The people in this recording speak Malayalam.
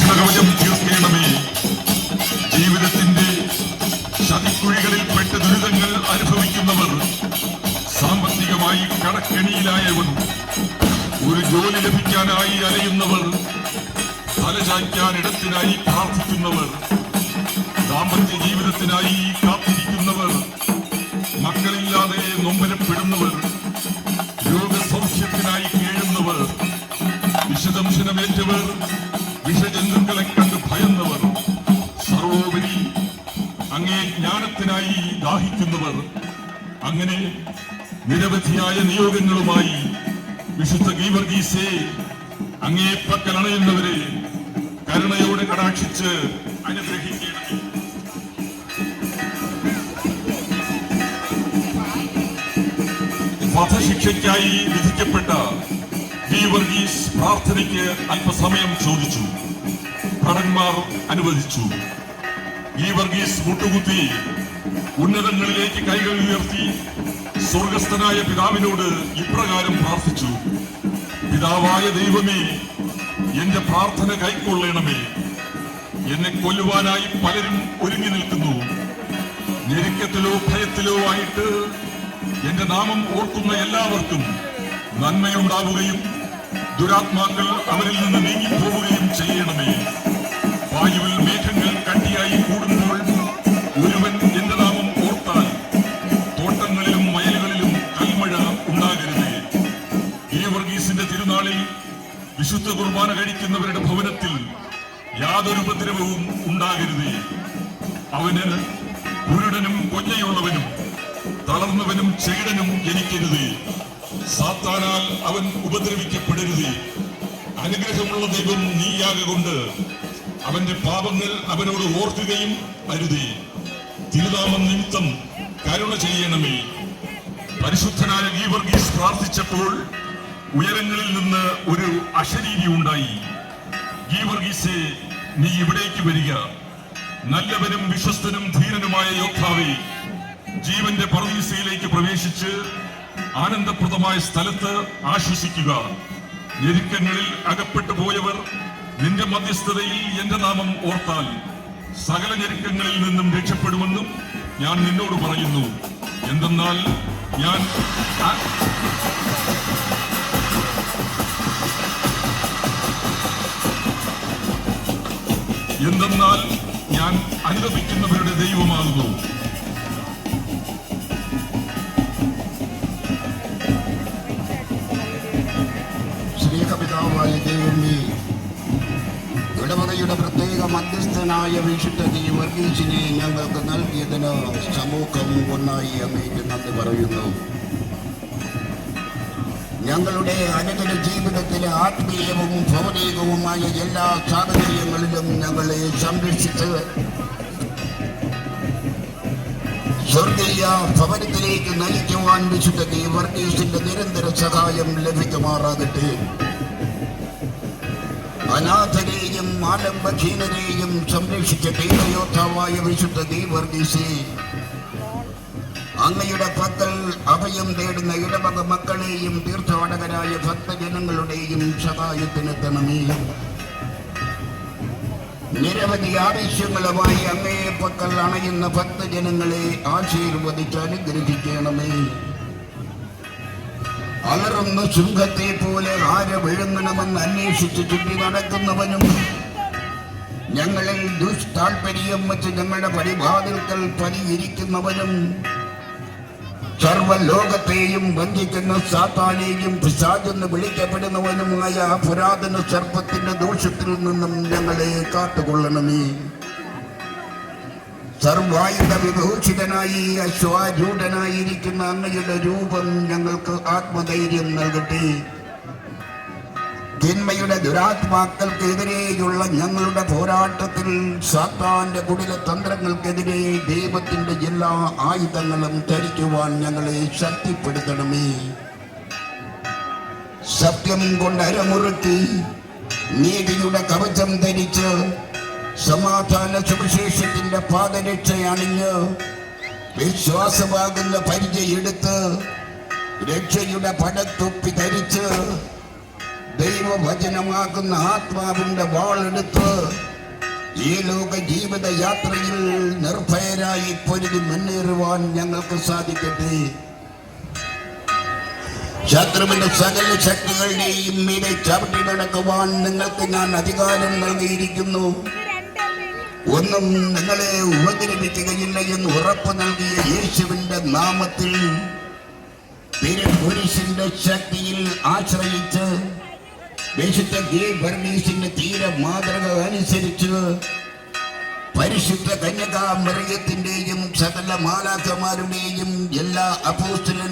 ആത്മകവചം തീർക്കേണമേ. ജീവിതത്തിന്റെ ചതിക്കുഴികളിൽ പെട്ട് ദുരിതങ്ങൾ അനുഭവിക്കുന്നവർ, സാമ്പത്തികമായി കടക്കെണിയിലായവർ, ഒരു ജോലി ലഭിക്കാനായി അലയുന്നവർ, തലചായ്ക്കാൻ ഇടത്തിനായി പ്രാർത്ഥിക്കുന്നവർ, ദാമ്പത്യ ജീവിതത്തിനായി കാത്തിരിക്കുന്നവർ, മക്കളില്ലാതെ നൊമ്പരപ്പെടുന്നവർ, രോഗസൗഖ്യത്തിനായി കേഴുന്നവർ, വിഷദംശനമേറ്റവർ, വിഷജന്തുക്കളെ കണ്ട് ഭയന്നവർ, സർവോപരി അങ്ങേ ജ്ഞാനത്തിനായി ദാഹിക്കുന്നവർ, അങ്ങനെ നിരവധിയായ നിയോഗങ്ങളുമായി വിശുദ്ധ ഗീവർഗീസേ, അങ്ങേ പക്കൽ അണയുന്നവരെ കരുണയോടെ കടാക്ഷിച്ച് അനുഗ്രഹിക്കണമേ. വധശിക്ഷയ്ക്കായി വിധിക്കപ്പെട്ട ഗീവർഗീസ് പ്രാർത്ഥനയ്ക്ക് അല്പസമയം ചോദിച്ചു. ഭടന്മാർ അനുവദിച്ചു. ഗീവർഗീസ് മുട്ടുകുത്തി ഉന്നതങ്ങളിലേക്ക് കൈകൾ ഉയർത്തി സ്വർഗസ്ഥനായ പിതാവിനോട് ഇപ്രകാരം പ്രാർത്ഥിച്ചു: പിതാവായ ദൈവമേ, എന്റെ പ്രാർത്ഥന കൈക്കൊള്ളണമേ. എന്നെ കൊല്ലുവാനായി പലരും ഒരുങ്ങി നിൽക്കുന്നു. ഞെരുക്കത്തിലോ ഭയത്തിലോ ആയിട്ട് എന്റെ നാമം ഓർക്കുന്ന എല്ലാവർക്കും നന്മയുണ്ടാവുകയും ദുരാത്മാക്കൾ അവരിൽ നിന്ന് നീങ്ങിപ്പോവുകയും ചെയ്യണമേ. വായുവിൽ മേഘങ്ങൾ കട്ടിയായി കൂടുമ്പോൾ ഒരുവൻ എന്റെ നാമം ഓർത്താൽ തോട്ടങ്ങളിലും വയലുകളിലും കൽമഴ ഉണ്ടാകരുതേ. ഗീവർഗീസിന്റെ തിരുനാളിൽ വിശുദ്ധ കുർബാന കഴിക്കുന്നവരുടെ ഭവനത്തിൽ യാതൊരു ഉപദ്രവവും ഉണ്ടാകരുതേ. അവന് കുരുടനും കൊഞ്ഞയുള്ളവനും തളർന്നവനും ചെകിടനും ജനിക്കരുതേ. സാത്താനാൽ അവൻ ഉപദ്രവിക്കപ്പെടരുതേ. അനുഗ്രഹമുള്ള ദൈവം നീയാകൊണ്ട് അവന്റെ പാപങ്ങൾ അവനോട് ഓർക്കുകയും അരുതേ. തിരുനാമം നിമിത്തം കരുണ ചെയ്യണമേ. പരിശുദ്ധനായ ഗീവർഗീസ് പ്രാർത്ഥിച്ചപ്പോൾ ഉയരങ്ങളിൽ നിന്ന് ഒരു അശരീരി ഉണ്ടായി. ഗീവർഗീസേ, നീ ഇവിടേക്ക് വരിക. നല്ലവനും വിശ്വസ്തനും ധീരനുമായ യോദ്ധാവേ, ജീവന്റെ പറുദീസയിലേക്ക് പ്രവേശിച്ച് ആനന്ദപ്രദമായ സ്ഥലത്ത് ആശ്വസിക്കുക. ഞെരുക്കങ്ങളിൽ അകപ്പെട്ടു പോയവർ നിന്റെ മധ്യസ്ഥതയിൽ എന്റെ നാമം ഓർത്താൽ സകല ഞെരുക്കങ്ങളിൽ നിന്നും രക്ഷപ്പെടുമെന്നും ഞാൻ നിന്നോട് പറയുന്നു. എന്തെന്നാൽ ഞാൻ അനുദപിക്കുന്നവരുടെ ദൈവമാകുന്നു. സ്നേഹപിതാവായ ദൈവമേ, ഇടവകയുടെ പ്രത്യേക മധ്യസ്ഥനായ വിശുദ്ധ ഗീവർഗീസിനെ ഞങ്ങൾക്ക് നൽകിയതിന് സമൂഹം ഒന്നായി അങ്ങേക്ക് നന്ദി പറയുന്നു. ഞങ്ങളുടെ അനുദിന ജീവിതത്തിലെ ആത്മീയവും ഭൗതികവുമായ എല്ലാ സാഹചര്യങ്ങളിലും ഞങ്ങളെ സംരക്ഷിച്ച് സ്വർഗീയ ഭവനത്തിലേക്ക് നയിക്കുവാൻ വിശുദ്ധ ഗീവർഗീസിന്റെ നിരന്തര സഹായം ലഭിക്കുമാറാകട്ടെ. അനാഥരെയും ആലംബഹീനരെയും സംരക്ഷിച്ച ദൈവയോദ്ധാവായ വിശുദ്ധ ഗീവർഗീസേ, അങ്ങയുടെ പക്കൽ അഭയം തേടുന്ന ഇടവക മക്കളെയും തീർത്ഥാടകരായ ഭക്തജനങ്ങളുടെയും സഹായത്തിനെത്തണമേ. നിരവധി ആവശ്യങ്ങളുമായി അങ്ങയെ പക്കൽ അണയുന്ന ഭക്തജനങ്ങളെ ആശീർവദിച്ച് അനുഗ്രഹിക്കണമേ. അലറുന്ന സിംഹത്തെ പോലെ ആരെ വിഴുങ്ങണമെന്ന് അന്വേഷിച്ച് ചുറ്റി നടക്കുന്നവനും ഞങ്ങളിൽ ദുഷ്താൽപര്യം വെച്ച് ഞങ്ങളുടെ പരിഭാതിൽക്കൽ പതിയിരിക്കുന്നവനും സർവലോകത്തെയും ബന്ധിക്കുന്ന സാത്താനെയും പിശാചെന്ന് വിളിക്കപ്പെടുന്നവനുമായ പുരാതന സർപ്പത്തിന്റെ ദോഷത്തിൽ നിന്നും ഞങ്ങളെ കാത്തുകൊള്ളണമേ. സർവായുധ വിഭൂഷിതനായി അശ്വാരൂഢനായിരിക്കുന്ന അങ്ങയുടെ രൂപം ഞങ്ങൾക്ക് ആത്മധൈര്യം നൽകട്ടെ. തിന്മയുടെ ദുരാത്മാക്കൾക്കെതിരെയുള്ള ഞങ്ങളുടെ പോരാട്ടത്തിൽ സാത്താന്റെ കുടില തന്ത്രങ്ങൾക്കെതിരെ ദൈവത്തിന്റെ എല്ലാ ആയുധങ്ങളും ധരിക്കുവാൻ ഞങ്ങളെ ശക്തിപ്പെടുത്തണമേ. സത്യം കൊണ്ട് അരമുറുക്കി നീതിയുടെ കവചം ധരിച്ച് സമാധാന സുവിശേഷത്തിന്റെ പാദരക്ഷയണിഞ്ഞ് വിശ്വാസമാകുന്ന പരിചയെടുത്ത് രക്ഷയുടെ പടത്തൊപ്പി ധരിച്ച് ദൈവവചനമാകുന്ന ആത്മാവിന്റെ വാളെടുത്ത് ഈ ലോക ജീവിത യാത്രയിൽ നിർഭയരായി പൊരുതി മുന്നേറുവാൻ ഞങ്ങൾക്ക് സാധിക്കട്ടെ. ശത്രുവിന്റെ സകല ശക്തികളുടെയും മീതെ ചവിട്ടി നടക്കുവാൻ നിങ്ങൾക്ക് ഞാൻ അധികാരം നൽകിയിരിക്കുന്നു. ഒന്നും നിങ്ങളെ ഉപദ്രവിക്കുകയില്ല എന്ന് ഉറപ്പ് നൽകിയ യേശുവിന്റെ നാമത്തിൽ പുരുഷന്റെ ശക്തിയിൽ ആശ്രയിച്ച് വിശുദ്ധ ഗീവർഗീസിന്റെ തീര മാതൃക അനുസരിച്ച് പരിശുദ്ധ കന്യകാ മറിയത്തിന്റെയും സകല മാലാഖമാരുടെയും എല്ലാ അപ്പോസ്തലന്മാരുടെയും